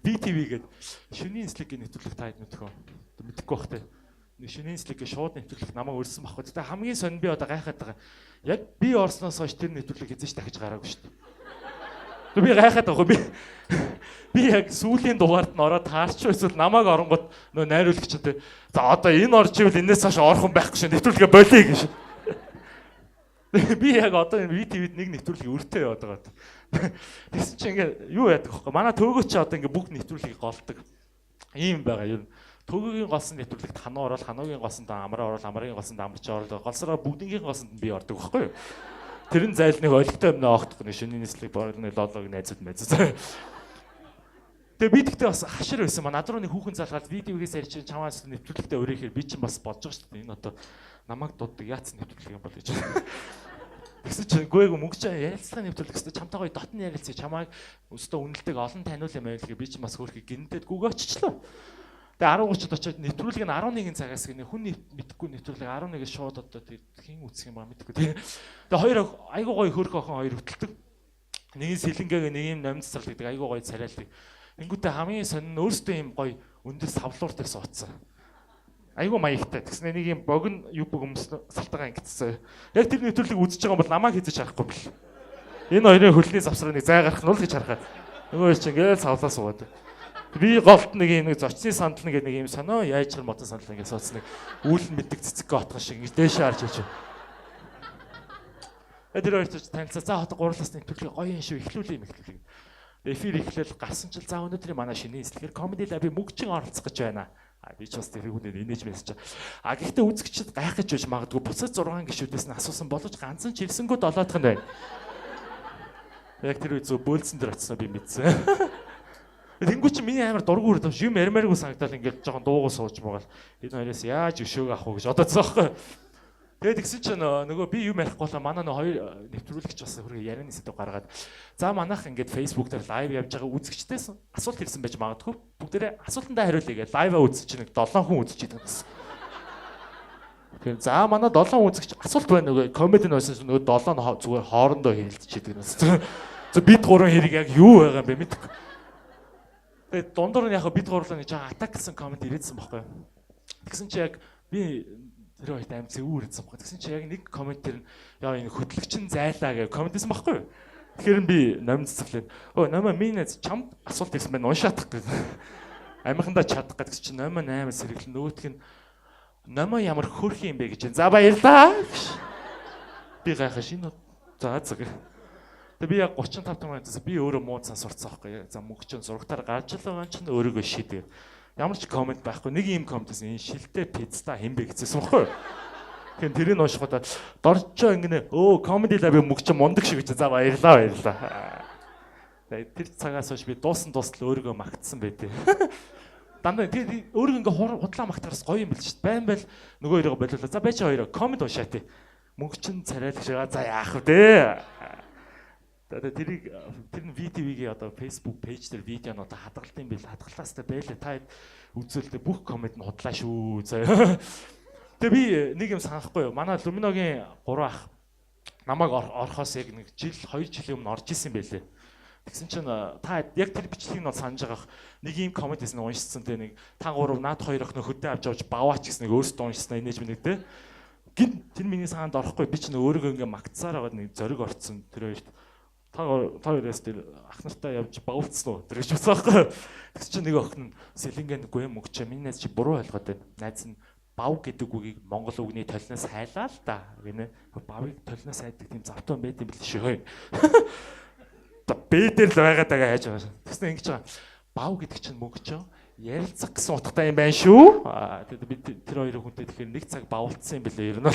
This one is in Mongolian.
BTV гэдэг шөнийн слигийн нэвтрүүлэг таад мэдхөө. Мэдэхгүй бах те. Нэг шөнийн слигийн шууд нэвтрүүлэг намайг өрсөн баггүй. Тэгтээ хамгийн сонир би одоо гайхаад байгаа. Яг би орсноос хойш тэр нэвтрүүлэг эзэж дахиж гараагүй шүү дээ. Би гайхаад байгаа. Би яг сүүлийн дугаард нь ороод таарч байсан намайг оронгод нөө найруулагч те. За одоо энэ орж ивэл энэс хойш орох юм байхгүй шүү. Нэвтрүүлгээ болиё гэж. Би яг одоо энэ VTV-д нэг нэвтрүүлгийг өртөө яваад байгаа. Тэгсэн чинь ингээ юу яадаг вэ? Манай төөгөө чи одоо ингээ бүгд нэвтрүүлгийг голдог. Ийм байгаа юм. Төөгөөгийн голсон нэвтрүүлэгт ханаа орол, ханаагийн голсонд амраа орол, амраагийн голсонд амарч орол, голсороо бүгднийхээ голсонд би ордог байхгүй юу? Тэр нь зайл нэг олигтой өмнө оогдох нэг шөнийн нийслэг борны лолог найзууд мэдээ. Тэгээ би тэгтээ бас хашир байсан. Над руу нэг хүүхэн залгаад VTV-гээс ярьж чамаас нэвтрүүлэгтээ өрөөхээр би чинь бас бодож байгаа шүү дээ. Энэ одоо намайг дууддаг яац нэвтрүүлэг юм бол гэж. Тэгсэн чинь гүйг мөнгө чаа ярилцлага нэвтрүүлэх гэсэн чамтайгаа дотны ярилцээ чамайг өстө үнэлдэг олон таниул юм байл гэ би ч бас хөөрхий гинтэд гүг оччлоо. Тэгээ 10:30-д очиод нэвтрүүлэг нь 11 цагаас гинэ хүн мэдхгүй нэвтрүүлэг 11-ээс шууд одоо хин үсэх юм ба мэдхгүй тэгээ. Тэгээ хоёр айгуу гоё хөөрхөн охин хоёр хөтэлдэг. Нэг нь сэлэнгээг нэг юм номд цэцэрлэг гэдэг айгуу гоё царайлдаг. Тэнгүүтээ хамгийн сонин өөртөө юм гоё өндөр савлууртай суудсан. Айгуу маягтай. Тэгснэ нэг юм богино юу бүг салтагаа ингэсэн. Яг тэр нэвтрүүлгийг үзэж байгаа бол намайг хийж харахгүй бил. Энэ хоёрын хөлний завсрыг зай гарах нь л гэж харахад. Нөгөө чинь ингээл савлаа суугаад. Би голт нэг юм зочны сандал нэг юм сонио яйчгар модон сандал ингэ суудсан нэг үүл нь мэддэг цэцэг отгоо шиг ингэ дээшээ харж ичээ. Тэр хоёр ч танилцаа. За хот гурлаас нэвтрүүлэг гоё юм шүү эхлүүлээ юм эхлүүлээ. Эфир эхлэл гарсан чил за өнөөдрийн манай шинэ нэслэгээр Comedy Lab-ийн мөнгөчин оролцох гэж байна. Би ч бас тэр хүнээр инээж мессеж. Гэхдээ үзэгчд гайхаж байж магадгүй буцаад 6 гишүүдээс нь асуусан боловч ганцхан чивсэнгүү 7 дахь нь байна. Яг тэр үе зөв бөөлсөн дээр очсноо би мэдсэн. Тэнгүү чи миний амар дургу үрдэ юм ярмааргүй санагдал ингээд жоохон дуугу сууж байгаа. Энэ хоёроос яаж өшөөг авах вэ гэж бодоцсон байхгүй. Тэгээд тэгсэн чинь нөгөө би юм ярихгүй болоо манай нөгөө хоёр нэвтрүүлэгч бас хөргө ярианы сэдв гаргаад за манайх ингээд Facebook дээр лайв явж байгаа үзэгчдээс асуулт ирсэн байж магадгүй бүгдээрээ асуултандаа хариулъя гэж лайва үзэж чинь нэг 7 хүн үзэж байгаа гэсэн. Тэгэхээр за манай 7 үзэгч асуулт байна нөгөө комеди нөөсөн нөгөө 7 зүгээр хоорондоо хэлэлцэж байгаа гэсэн. За бид гурван хэрэг яг юу байгаа юм бэ мэдэхгүй. Тэгээд дундуур нь яг бид гурлаа нэг жаа атак гэсэн комент ирээдсэн байхгүй. Тэгсэн чи яг би тэр хоёрт аим зэвүүр ирсэн байхгүй. Тэгсэн чи яг нэг комент тэр нь яа энэ хөтлөгчин зайлаа гэж комментсэн байхгүй. Тэгэхээр би номд цэцэглээд өө номоо минь чамд асуулт ирсэн байна уншаадах гэж. Амихандаа чадах гэж чи номоо 8 сэргэлэн нөгөөх нь номоо ямар хөөрхөн юм бэ гэж. За баярлаа. Би гайхаш энэ за зэг. Тэгээ би яг 35 минутаас би өөрөө муу цан сурцсан байхгүй. За мөнгөчөн зурагтаар гарч л байгаа чинь өөрийгөө шийдэг. Ямар ч комент байхгүй. Нэг юм комментээс энэ шилтэй пицца хэмбэ гэжсэн байхгүй. Тэгэхээр тэрийг уушгуудаа доржоо ингэнэ өө Comedy Lab-ийн мөнгөчөн мундаг шиг гэж. За баярлаа. Тэгээ тэр цагаас хойш би дуусан дуустал өөрийгөө магтсан байдээ. Дандаа тэр өөрийгөө ингээ худлаа магтахаас гоё юм бэл шүү дээ. Байн байл нөгөө хоёроо болиулаа. За байж хоёроо комент уншаа тий. Мөнгөчөн царайлах шиг за яах вэ? Тэр нь VTV-гийн одоо Facebook пэйж дээр видеонууд хадгалт юм бил хадгалтаастай байлаа та үзүүлдэг бүх комент нь худлаа шүү заяа. Тэгээ би нэг юм санахгүй юу. Манай Lumino-гийн 3 ах намайг орохоос яг нэг жил 2 жилийн өмнө орж исэн байлээ. Тэгсэн чинь та яг тэр бичлэгийг нь санаж байгаа. Нэг юм комент хийсэн уншсан те нэг та гурав над хоёр охин хөдөө авч баваач гэсэн нэг өөрсдөө уншсан инээж минь те. Гин тэр миний саанд орохгүй би ч нэг өөрийгөө ингээ магтсаар байгаа нэг зориг орцсон тэр хоёрт. Та хоёроос тэр ах нартай явж бавуулцсан уу? Тэр гэж босоохгүй. Тэгс чи нэг охин нь сэлэнгээнгүй юм өгч миний найз чи буруу ойлгоод байна. Найз нь бав гэдэг үгийг монгол үгний толноос хайлаа л да гинэ. Бавыг толноос хайдаг тийм завтан байд юм бэл шээ. Бэдэр л байгаад байгаа хайж байгаа. Тэгснэ ингэж байгаа. Бав гэдэг чинь мөнгөч юм. Ярилцах гэсэн утгатай юм байна шүү. Тэгээд би тэр хоёр хүнтэй тэгэхээр нэг цаг бавуулцсан юм бэлээ ер нь.